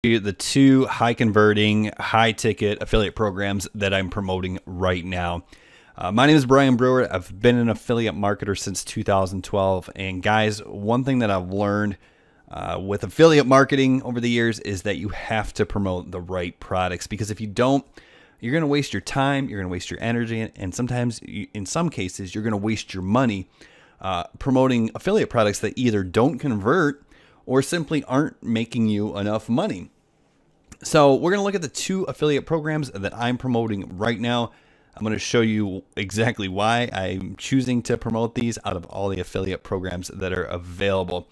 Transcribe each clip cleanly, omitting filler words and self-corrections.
The two high converting, high ticket affiliate programs that I'm promoting right now. My name is Brian Brewer. I've been an affiliate marketer since 2012. And guys, one thing that I've learned with affiliate marketing over the years is that you have to promote the right products, because if you don't, you're going to waste your time, you're going to waste your energy, and sometimes, in some cases, you're going to waste your money promoting affiliate products that either don't convert or simply aren't making you enough money. So we're going to look at the two affiliate programs that I'm promoting right now. I'm going to show you exactly why I'm choosing to promote these out of all the affiliate programs that are available.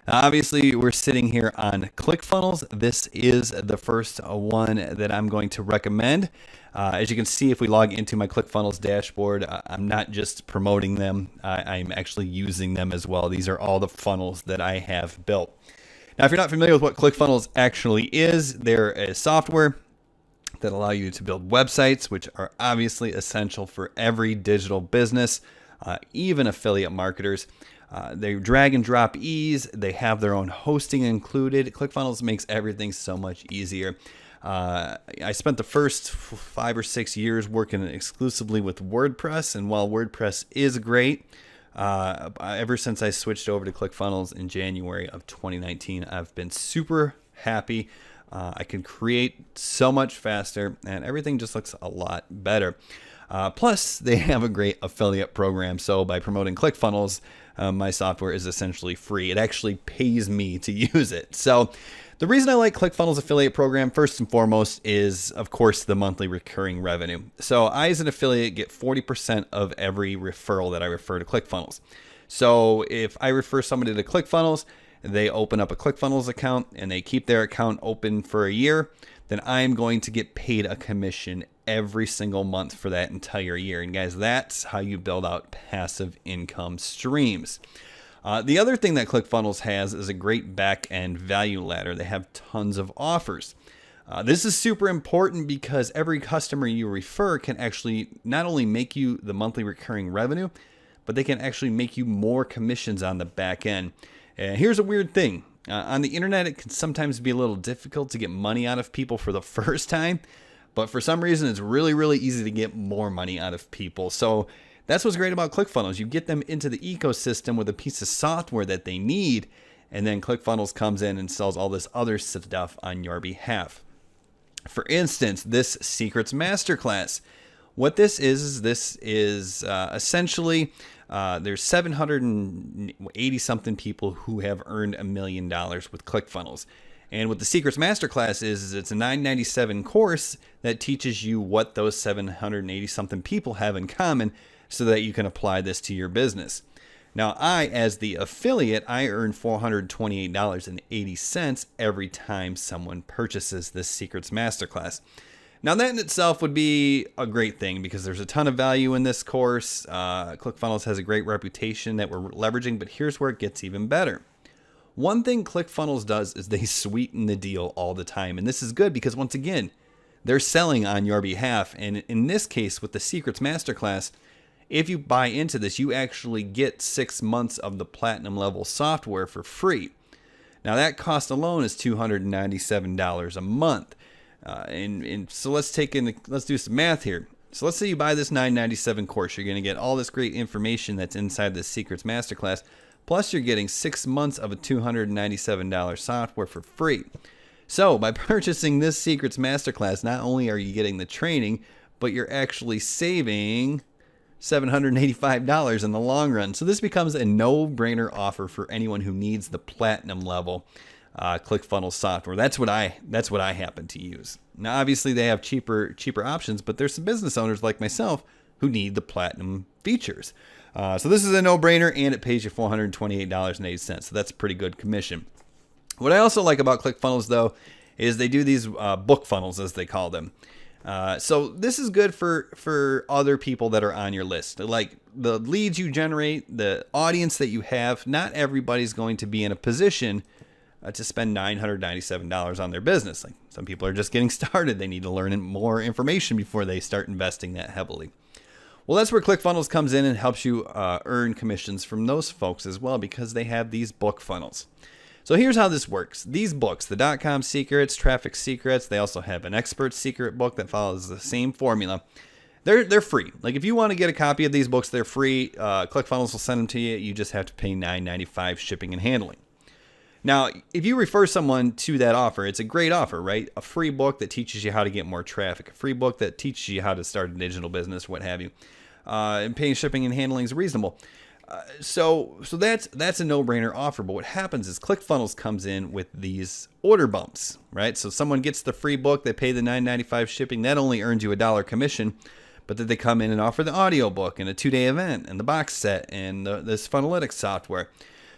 Now, obviously, we're sitting here on ClickFunnels. This is the first one that I'm going to recommend. As you can see, if we log into my ClickFunnels dashboard, I'm not just promoting them, I'm actually using them as well. These are all the funnels that I have built. Now, if you're not familiar with what ClickFunnels actually is, they're a software that allow you to build websites, which are obviously essential for every digital business, even affiliate marketers. They drag and drop ease. They have their own hosting included. ClickFunnels makes everything so much easier. I spent the first 5 or 6 years working exclusively with WordPress, and while WordPress is great, ever since I switched over to ClickFunnels in January of 2019, I've been super happy. I can create so much faster, and everything just looks a lot better. Plus, they have a great affiliate program. So by promoting ClickFunnels, my software is essentially free. It actually pays me to use it. So the reason I like ClickFunnels affiliate program, first and foremost, is, of course, the monthly recurring revenue. So I, as an affiliate, get 40% of every referral that I refer to ClickFunnels. So if I refer somebody to ClickFunnels, they open up a ClickFunnels account and they keep their account open for a year, then I'm going to get paid a commission every single month for that entire year. And guys, that's how you build out passive income streams. The other thing that ClickFunnels has is a great back-end value ladder. They have tons of offers. This is super important because every customer you refer can actually not only make you the monthly recurring revenue, but they can actually make you more commissions on the back end. And here's a weird thing. On the internet, it can sometimes be a little difficult to get money out of people for the first time, but for some reason, it's really, really easy to get more money out of people. So that's what's great about ClickFunnels. You get them into the ecosystem with a piece of software that they need, and then ClickFunnels comes in and sells all this other stuff on your behalf. For instance, this Secrets Masterclass. What this is essentially, there's 780 something people who have earned $1 million with ClickFunnels. And what the Secrets Masterclass is it's a $9.97 course that teaches you what those 780 something people have in common so that you can apply this to your business. Now, I, as the affiliate, I earn $428.80 every time someone purchases this Secrets Masterclass. Now, that in itself would be a great thing because there's a ton of value in this course. ClickFunnels has a great reputation that we're leveraging, but here's where it gets even better. One thing ClickFunnels does is they sweeten the deal all the time. And this is good because, once again, they're selling on your behalf. And in this case, with the Secrets Masterclass, if you buy into this, you actually get 6 months of the platinum level software for free. Now, that cost alone is $297 a month. So let's do some math here. So let's say you buy this $9.97 course. You're going to get all this great information that's inside this Secrets Masterclass. Plus, you're getting 6 months of a $297 software for free. So by purchasing this Secrets Masterclass, not only are you getting the training, but you're actually saving $785 in the long run. So this becomes a no-brainer offer for anyone who needs the platinum level ClickFunnels software. That's what I happen to use. Now, obviously, they have cheaper options, but there's some business owners like myself who need the platinum features. So this is a no-brainer, and it pays you $428.80. So that's a pretty good commission. What I also like about ClickFunnels, though, is they do these book funnels, as they call them. So this is good for other people that are on your list. Like the leads you generate, the audience that you have, not everybody's going to be in a position to spend $997 on their business. Like some people are just getting started. They need to learn more information before they start investing that heavily. Well, that's where ClickFunnels comes in and helps you earn commissions from those folks as well, because they have these book funnels. So here's how this works. These books, the .com secrets, traffic secrets, they also have an expert secret book that follows the same formula. They're free. Like if you want to get a copy of these books, they're free. ClickFunnels will send them to you. You just have to pay $9.95 shipping and handling. Now, if you refer someone to that offer, it's a great offer, right? A free book that teaches you how to get more traffic. A free book that teaches you how to start a digital business, what have you. And paying shipping and handling is reasonable. So that's a no-brainer offer. But what happens is ClickFunnels comes in with these order bumps, right? So someone gets the free book, they pay the $9.95 shipping. That only earns you $1 commission. But then they come in and offer the audio book and a 2-day event and the box set and this Funnelytics software.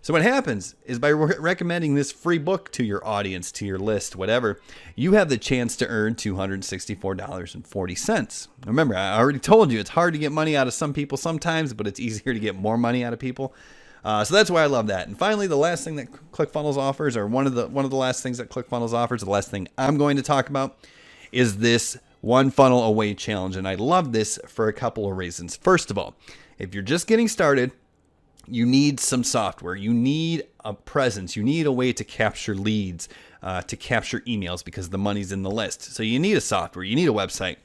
So what happens is by recommending this free book to your audience, to your list, whatever, you have the chance to earn $264.40. Remember, I already told you it's hard to get money out of some people sometimes, but it's easier to get more money out of people. So that's why I love that. And finally, the last thing that ClickFunnels offers, or one of the last things that ClickFunnels offers, the last thing I'm going to talk about, is this One Funnel Away challenge. And I love this for a couple of reasons. First of all, if you're just getting started, you need some software. You need a presence. You need a way to capture leads, to capture emails, because the money's in the list. So you need a software. You need a website.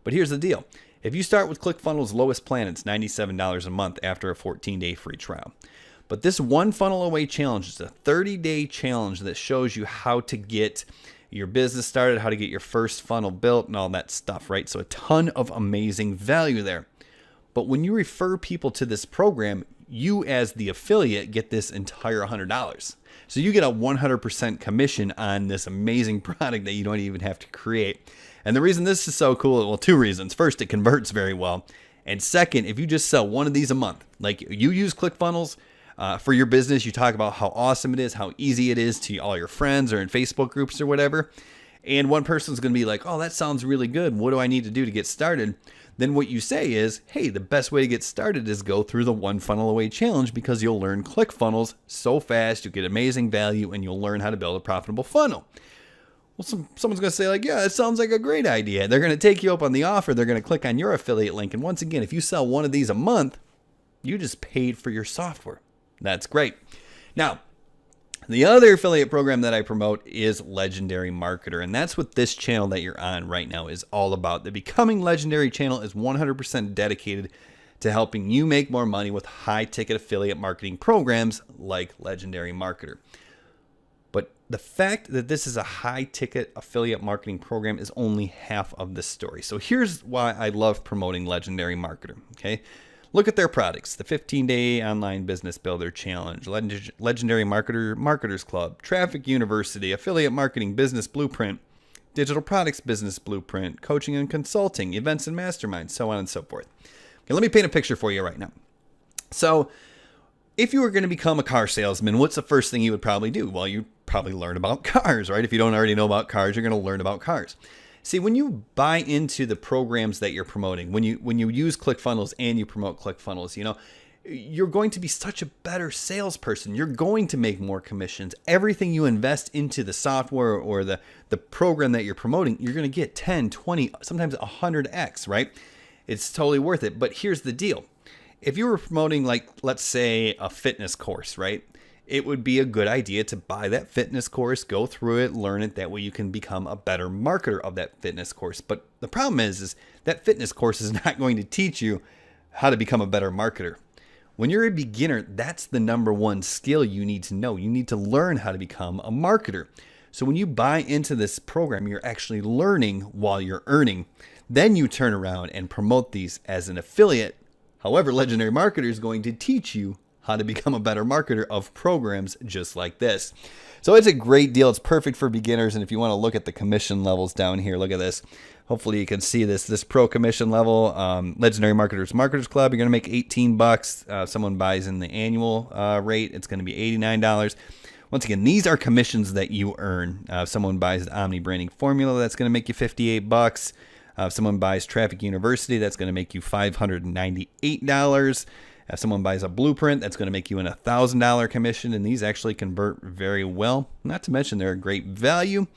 But here's the deal. If you start with ClickFunnels' lowest plan, it's $97 a month after a 14-day free trial. But this One Funnel Away challenge is a 30-day challenge that shows you how to get your business started, how to get your first funnel built, and all that stuff, right? So a ton of amazing value there. But when you refer people to this program, you as the affiliate get this entire $100. So you get a 100% commission on this amazing product that you don't even have to create. And the reason this is so cool, well, two reasons. First, it converts very well. And second, if you just sell one of these a month, like you use ClickFunnels for your business, you talk about how awesome it is, how easy it is to all your friends or in Facebook groups or whatever. And one person's going to be like, oh, that sounds really good. What do I need to do to get started? Then what you say is, hey, the best way to get started is go through the One Funnel Away challenge, because you'll learn ClickFunnels so fast, you'll get amazing value, and you'll learn how to build a profitable funnel. Well, someone's going to say like, yeah, it sounds like a great idea. They're going to take you up on the offer. They're going to click on your affiliate link. And once again, if you sell one of these a month, you just paid for your software. That's great. Now, the other affiliate program that I promote is Legendary Marketer, and that's what this channel that you're on right now is all about. The Becoming Legendary channel is 100% dedicated to helping you make more money with high-ticket affiliate marketing programs like Legendary Marketer. But the fact that this is a high-ticket affiliate marketing program is only half of the story. So here's why I love promoting Legendary Marketer, okay? Look at their products: the 15-day online business builder challenge, Legendary Marketers Club, Traffic University, Affiliate Marketing Business Blueprint, Digital Products Business Blueprint, Coaching and Consulting, Events and Masterminds, so on and so forth. Okay, let me paint a picture for you right now. So if you were going to become a car salesman, what's the first thing you would probably do? Well, you'd probably learn about cars, right? If you don't already know about cars, you're going to learn about cars. See, when you buy into the programs that you're promoting, when you use ClickFunnels and you promote ClickFunnels, you're going to be such a better salesperson. You're going to make more commissions. Everything you invest into the software or the program that you're promoting, you're going to get 10, 20, sometimes 100x, right? It's totally worth it. But here's the deal. If you were promoting, like, let's say a fitness course, right? It would be a good idea to buy that fitness course, go through it, learn it. That way you can become a better marketer of that fitness course. But the problem is that fitness course is not going to teach you how to become a better marketer. When you're a beginner, that's the number one skill you need to know. You need to learn how to become a marketer. So when you buy into this program, you're actually learning while you're earning. Then you turn around and promote these as an affiliate. However, Legendary Marketer is going to teach you how to become a better marketer of programs just like this. So it's a great deal. It's perfect for beginners. And if you want to look at the commission levels down here, look at this. Hopefully you can see this pro commission level. Legendary Marketers Club, you're going to make $18. Someone buys in the annual rate, it's going to be $89. Once again, these are commissions that you earn. If someone buys the Omni Branding Formula, that's going to make you $58. If someone buys Traffic University, that's going to make you $598. If someone buys a blueprint, that's going to make you an $1,000 commission, and these actually convert very well. Not to mention they're a great value.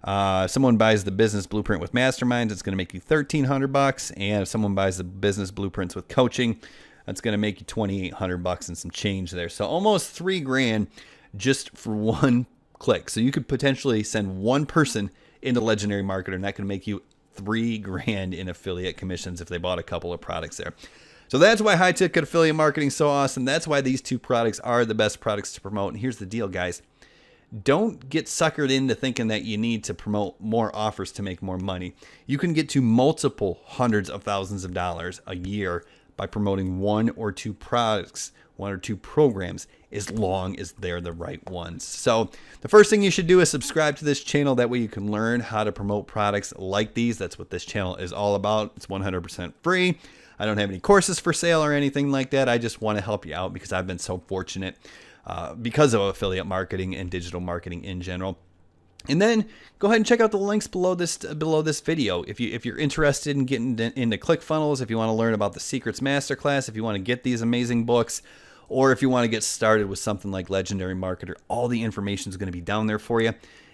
If someone buys the business blueprint with masterminds, it's going to make you $1,300. And if someone buys the business blueprints with coaching, that's going to make you $2,800 and some change there. So almost $3,000 just for one click. So you could potentially send one person into Legendary Marketer, and that can make you $3,000 in affiliate commissions if they bought a couple of products there. So that's why high ticket affiliate marketing is so awesome. That's why these two products are the best products to promote. And here's the deal, guys. Don't get suckered into thinking that you need to promote more offers to make more money. You can get to multiple hundreds of thousands of dollars a year by promoting one or two products, one or two programs, as long as they're the right ones. So the first thing you should do is subscribe to this channel. That way you can learn how to promote products like these. That's what this channel is all about. It's 100% free. I don't have any courses for sale or anything like that. I just want to help you out because I've been so fortunate because of affiliate marketing and digital marketing in general. And then go ahead and check out the links below this video. If you're interested in getting into ClickFunnels, if you want to learn about the Secrets Masterclass, if you want to get these amazing books, or if you want to get started with something like Legendary Marketer, all the information is going to be down there for you.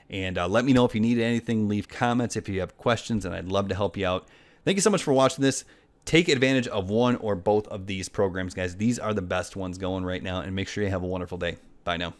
And let me know if you need anything. Leave comments if you have questions, and I'd love to help you out. Thank you so much for watching this. Take advantage of one or both of these programs, guys. These are the best ones going right now, and make sure you have a wonderful day. Bye now.